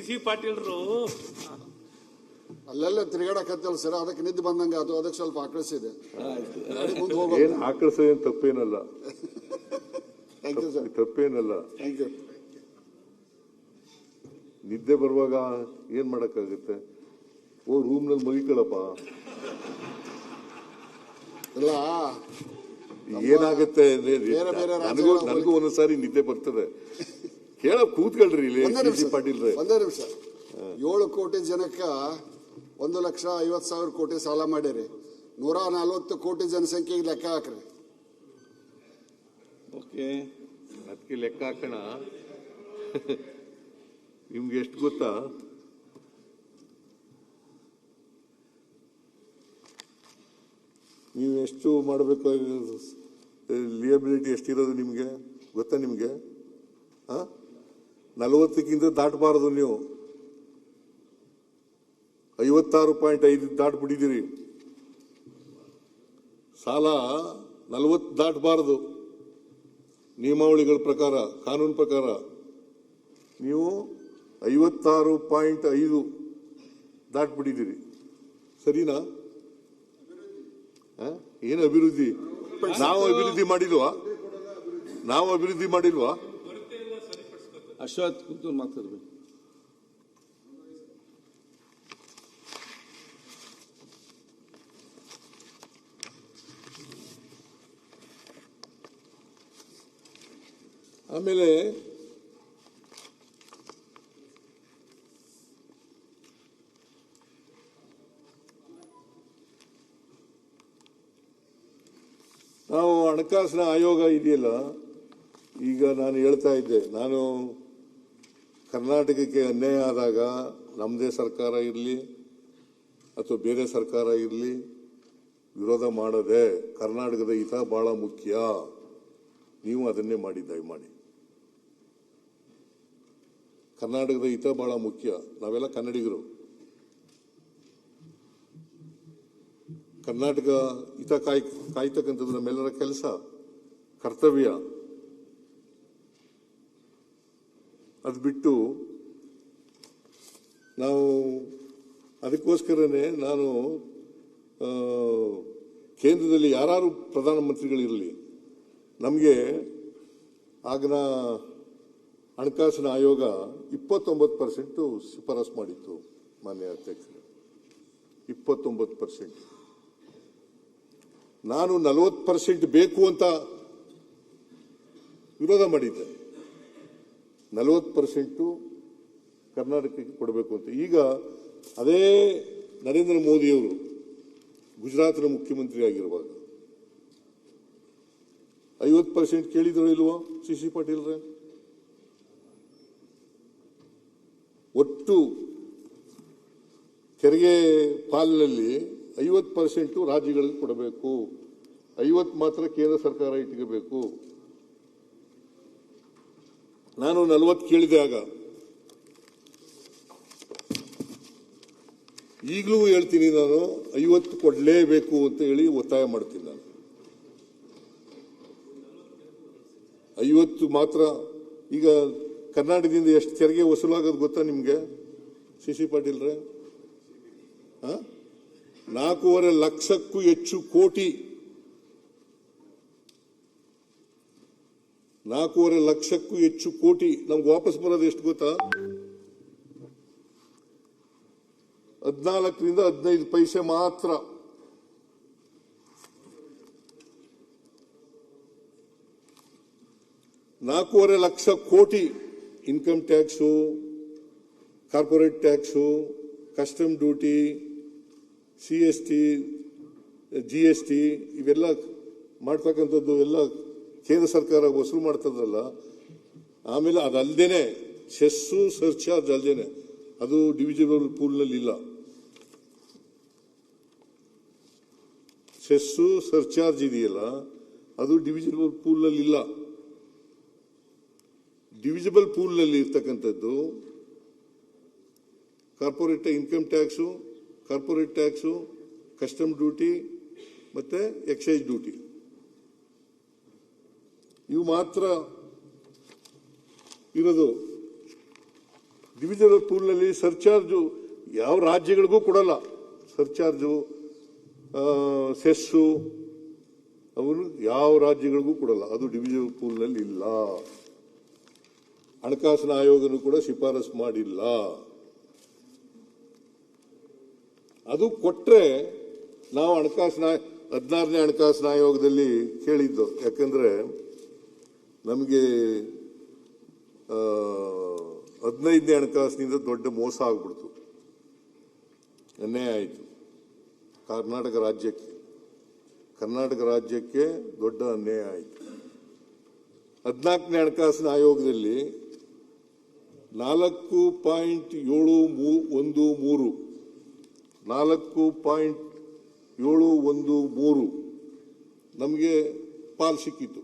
C ಪಾಟೀಲ್ರು ಅಲ್ಲೆಲ್ಲ ತಿರುಗಾಡಕತ್ತಲ್ಲ sir, ಅದಕ್ಕೆ ನಿದ್ದೆ ಬಂದಂಗೆ ಅದು, ಅದಕ್ಕೆ ಸ್ವಲ್ಪ ಆಕಳಿಸಿದೆ. ಏನು ಆಕಳಿಸೋದೇನು ತಪ್ಪೇನಲ್ಲ, ತಪ್ಪೇನಲ್ಲ. ನಿದ್ದೆ ಬರುವಾಗ ಏನ್ ಮಾಡಕ್ಕಾಗುತ್ತೆ? ರೂಮ್ನಲ್ಲಿ ಮಗಿಕಳಪ್ಪ. ಇಲ್ಲ ಏನಾಗುತ್ತೆ ನನಗೂ ಒಂದೊಂದ್ಸಾರಿ ನಿದ್ದೆ ಬರ್ತದೆ. ಕೇಳ ಕೂತ್ಕೊಳ್ರಿ ಇಲ್ಲಿ ಪಾಟೀಲ್. ಒಂದೇ ನಿಮಿಷ. 7 ಕೋಟಿ ಜನಕ್ಕ 1,50,000 ಕೋಟಿ ಸಾಲ ಮಾಡಿರಿ. 140 ಕೋಟಿ ಜನಸಂಖ್ಯೆಗೆ ಲೆಕ್ಕ ಹಾಕ್ರಿ. ಅದಕ್ಕೆ ಲೆಕ್ಕ ಹಾಕೋಣ. ನಿಮ್ಗೆ ಎಷ್ಟು ಗೊತ್ತಾ? ನೀವು ಎಷ್ಟು ಮಾಡಬೇಕು, ಲಿಯಬಿಲಿಟಿ ಎಷ್ಟಿರೋದು ನಿಮ್ಗೆ ಗೊತ್ತಾ? ನಿಮ್ಗೆ 40ಕ್ಕಿಂತ ದಾಟಬಾರದು. ನೀವು 56.5 ದಾಟ್ಬಿಟ್ಟಿದ್ದೀರಿ. ಸಾಲ 40 ದಾಟಬಾರದು ನಿಯಮಾವಳಿಗಳ ಪ್ರಕಾರ, ಕಾನೂನು ಪ್ರಕಾರ. ನೀವು 56.5 ದಾಟ್ಬಿಟ್ಟಿದ್ದೀರಿ. ಸರಿನಾ? ಏನು ಅಭಿವೃದ್ಧಿ? ನಾವು ಅಭಿವೃದ್ಧಿ ಮಾಡಿಲ್ವಾ? ಅಶ್ವಥ್ ಕೂತು ಮಾತಾಡ್ಬೇಕು. ಆಮೇಲೆ ನಾವು ಹಣಕಾಸಿನ ಆಯೋಗ ಇದೆಯಲ್ಲ, ಈಗ ನಾನು ಹೇಳ್ತಾ ಇದ್ದೆ, ನಾನು ಕರ್ನಾಟಕಕ್ಕೆ ಅನ್ಯಾಯ ಆದಾಗ ನಮ್ಮದೇ ಸರ್ಕಾರ ಇರಲಿ ಅಥವಾ ಬೇರೆ ಸರ್ಕಾರ ಇರಲಿ ವಿರೋಧ ಮಾಡದೆ ಕರ್ನಾಟಕದ ಹಿತ ಬಹಳ ಮುಖ್ಯ, ನೀವು ಅದನ್ನೇ ಮಾಡಿ, ದಯಮಾಡಿ. ಕರ್ನಾಟಕದ ಹಿತ ಬಹಳ ಮುಖ್ಯ. ನಾವೆಲ್ಲ ಕನ್ನಡಿಗರು. ಕರ್ನಾಟಕ ಹಿತ ಕಾಯ್ತಕ್ಕಂಥದ್ದು ನಮ್ಮೆಲ್ಲರ ಕೆಲಸ, ಕರ್ತವ್ಯ. ಅದು ಬಿಟ್ಟು ನಾವು ಅದಕ್ಕೋಸ್ಕರನೇ ನಾನು ಕೇಂದ್ರದಲ್ಲಿ ಯಾರು ಪ್ರಧಾನಮಂತ್ರಿಗಳಿರಲಿ, ನಮಗೆ ಆಗಿನ ಹಣಕಾಸಿನ ಆಯೋಗ 29% ಶಿಫಾರಸು ಮಾಡಿತ್ತು ಮಾನ್ಯ ಅಧ್ಯಕ್ಷರು. 29%. ನಾನು 40% ಬೇಕು ಅಂತ ವಿರೋಧ ಮಾಡಿದ್ದೆ. 40% ಕರ್ನಾಟಕಕ್ಕೆ ಕೊಡಬೇಕು ಅಂತ. ಈಗ ಅದೇ ನರೇಂದ್ರ ಮೋದಿಯವರು ಗುಜರಾತ್ನ ಮುಖ್ಯಮಂತ್ರಿ ಆಗಿರುವಾಗ 50% ಕೇಳಿದ್ರು ಇಲ್ವೋ ಸಿ ಪಾಟೀಲ್ರೆ? ಒಟ್ಟು ತೆರಿಗೆ ಪಾಲಿನಲ್ಲಿ 50% ರಾಜ್ಯಗಳಿಗೆ ಕೊಡಬೇಕು, 50 ಮಾತ್ರ ಕೇಂದ್ರ ಸರ್ಕಾರ ಇಟ್ಕೋಬೇಕು. ನಾನು 40 ಕೇಳಿದೆ ಆಗ. ಈಗಲೂ ಹೇಳ್ತೀನಿ, ನಾನು 50 ಕೊಡಲೇಬೇಕು ಅಂತ ಹೇಳಿ ಒತ್ತಾಯ ಮಾಡ್ತೀನಿ. ನಾನು 50 ಮಾತ್ರ. ಈಗ ಕರ್ನಾಟಕದಿಂದ ಎಷ್ಟು ತೆರಿಗೆ ವಸೂಲಾಗೋದು ಗೊತ್ತಾ ನಿಮ್ಗೆ ಸಿ ಪಾಟೀಲ್ರೆ? 4.5 ಲಕ್ಷಕ್ಕೂ ಹೆಚ್ಚು ಕೋಟಿ. 4.5 ಲಕ್ಷಕ್ಕೂ ಹೆಚ್ಚು ಕೋಟಿ ನಮ್ಗೆ ವಾಪಸ್ ಬರೋದು ಎಷ್ಟು ಗೊತ್ತಾ? 14 ರಿಂದ 15 ಪೈಸೆ ಮಾತ್ರ. $4.5 ಲಕ್ಷ ಕೋಟಿ income tax, corporate tax, custom duty, CST, GST ಇವೆಲ್ಲ ಮಾಡ್ತಕ್ಕಂಥದ್ದು ಎಲ್ಲ ಕೇಂದ್ರ ಸರ್ಕಾರ ವಸೂಲು ಮಾಡ್ತದಲ್ಲ. ಆಮೇಲೆ ಅದಲ್ದೇನೆ ಸೆಸ್ಸು ಸರ್ಚಾರ್ಜ್ ಅಲ್ದೇನೆ, ಅದು ಡಿವಿಜಿಬಲ್ ಪೂಲ್ನಲ್ಲಿ ಇಲ್ಲ. ಸೆಸ್ಸು ಸರ್ಚಾರ್ಜ್ ಇದೆಯಲ್ಲ, ಅದು ಡಿವಿಜಿಬಲ್ ಪೂಲ್ನಲ್ಲಿ ಇಲ್ಲ. ಡಿವಿಜಿಬಲ್ ಪೂಲ್ನಲ್ಲಿ ಇರ್ತಕ್ಕಂಥದ್ದು corporate income tax, corporate tax, custom duty ಮತ್ತೆ ಎಕ್ಸೈಸ್ ಡ್ಯೂಟಿ, ಇವು ಮಾತ್ರ ಇರೋದು. ಡಿವಿಷನಲ್ ಪೂಲ್ನಲ್ಲಿ ಸರ್ಚಾರ್ಜು ಯಾವ ರಾಜ್ಯಗಳಿಗೂ ಕೊಡಲ್ಲ. ಸರ್ಚಾರ್ಜು, ಸೆಸ್ಸು ಅವನು ಯಾವ ರಾಜ್ಯಗಳಿಗೂ ಕೊಡಲ್ಲ. ಅದು ಡಿವಿಷನಲ್ ಪೂಲ್ನಲ್ಲಿ ಇಲ್ಲ. ಹಣಕಾಸಿನ ಆಯೋಗನೂ ಕೂಡ ಶಿಫಾರಸು ಮಾಡಿಲ್ಲ. ಅದು ಕೊಟ್ರೆ ನಾವು 16ನೇ ಹಣಕಾಸಿನ ಆಯೋಗದಲ್ಲಿ ಕೇಳಿದ್ದು. ಯಾಕಂದ್ರೆ ನಮಗೆ 15ನೇ ಹಣಕಾಸಿನಿಂದ ದೊಡ್ಡ ಮೋಸ ಆಗ್ಬಿಡ್ತು, ಅನ್ಯಾಯ ಆಯಿತು. ಕರ್ನಾಟಕ ರಾಜ್ಯಕ್ಕೆ ದೊಡ್ಡ ಅನ್ಯಾಯ ಆಯಿತು. 14ನೇ ಹಣಕಾಸಿನ ಆಯೋಗದಲ್ಲಿ 4.713 ನಮಗೆ ಪಾಲ್ ಸಿಕ್ಕಿತ್ತು.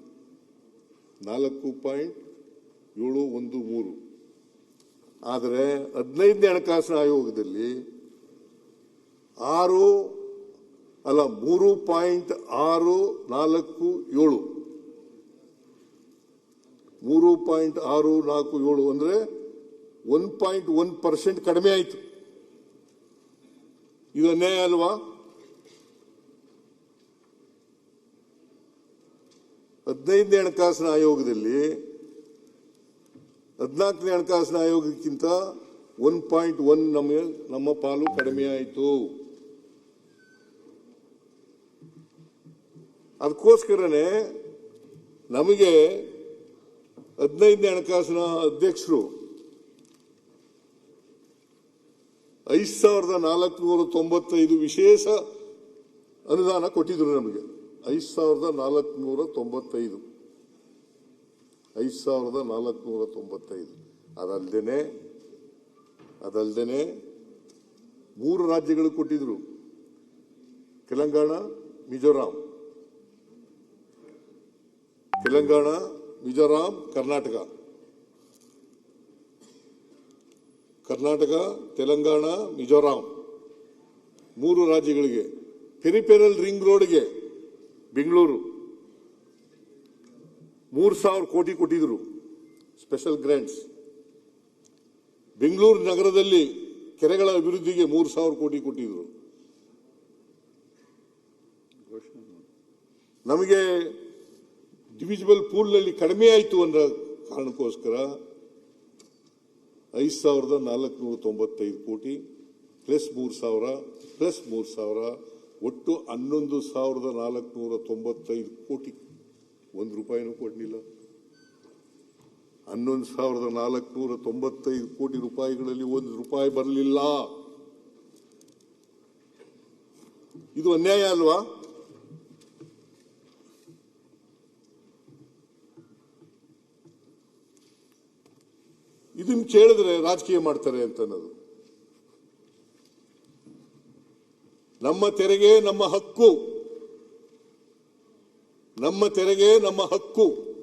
4.713. ಆದರೆ 15ನೇ ಹಣಕಾಸಿನ ಆಯೋಗದಲ್ಲಿ 3.647 ಅಂದ್ರೆ 1.1% ಕಡಿಮೆ ಆಯಿತು. ಇದು ಅನ್ಯಾಯ ಅಲ್ವಾ? 15ನೇ ಹಣಕಾಸಿನ ಆಯೋಗದಲ್ಲಿ 14ನೇ ಹಣಕಾಸಿನ ಆಯೋಗಕ್ಕಿಂತ 1.1 ನಮ್ಮ ಪಾಲು ಕಡಿಮೆ ಆಯಿತು. ಅದಕ್ಕೋಸ್ಕರನೇ ನಮಗೆ 15ನೇ ಹಣಕಾಸಿನ ಅಧ್ಯಕ್ಷರು 5,495 ವಿಶೇಷ ಅನುದಾನ ಕೊಟ್ಟಿದ್ರು. ನಮಗೆ 5,495. ಅದಲ್ಲದೆ 3 ರಾಜ್ಯಗಳು ಕೊಟ್ಟಿದ್ರು: ತೆಲಂಗಾಣ, ಮಿಜೋರಾಂ, ಕರ್ನಾಟಕ, ತೆಲಂಗಾಣ, ಮಿಜೋರಾಂ 3 ರಾಜ್ಯಗಳಿಗೆ. ಪೆರಿಫೆರಲ್ ರಿಂಗ್ ರೋಡ್ಗೆ ಬೆಂಗಳೂರು 3,000 ಕೋಟಿ ಕೊಟ್ಟಿದ್ರು, ಸ್ಪೆಷಲ್ ಗ್ರಾಂಟ್ಸ್. ಬೆಂಗಳೂರು ನಗರದಲ್ಲಿ ಕೆರೆಗಳ ಅಭಿವೃದ್ಧಿಗೆ 3,000 ಕೋಟಿ ಕೊಟ್ಟಿದ್ರು. ನಮಗೆ ಡಿವಿಸಿಬಲ್ ಪೂಲ್ನಲ್ಲಿ ಕಡಿಮೆ ಆಯಿತು ಅನ್ನೋ ಕಾರಣಕ್ಕೋಸ್ಕರ 5,495 ಕೋಟಿ ಪ್ಲಸ್ 3,000 ಒಟ್ಟು 11,495 ಕೋಟಿ. 1 ರೂಪಾಯಿನೂ ಕೊಡಲಿಲ್ಲ. 11,495 ಕೋಟಿ ರೂಪಾಯಿಗಳಲ್ಲಿ 1 ರೂಪಾಯಿ ಬರಲಿಲ್ಲ. ಇದು ಅನ್ಯಾಯ ಅಲ್ವಾ? ಇದನ್ನು ಕೇಳಿದ್ರೆ ರಾಜಕೀಯ ಮಾಡ್ತಾರೆ ಅಂತ ಅನ್ನೋದು. ನಮ್ಮ ತೆರಿಗೆ ನಮ್ಮ ಹಕ್ಕು.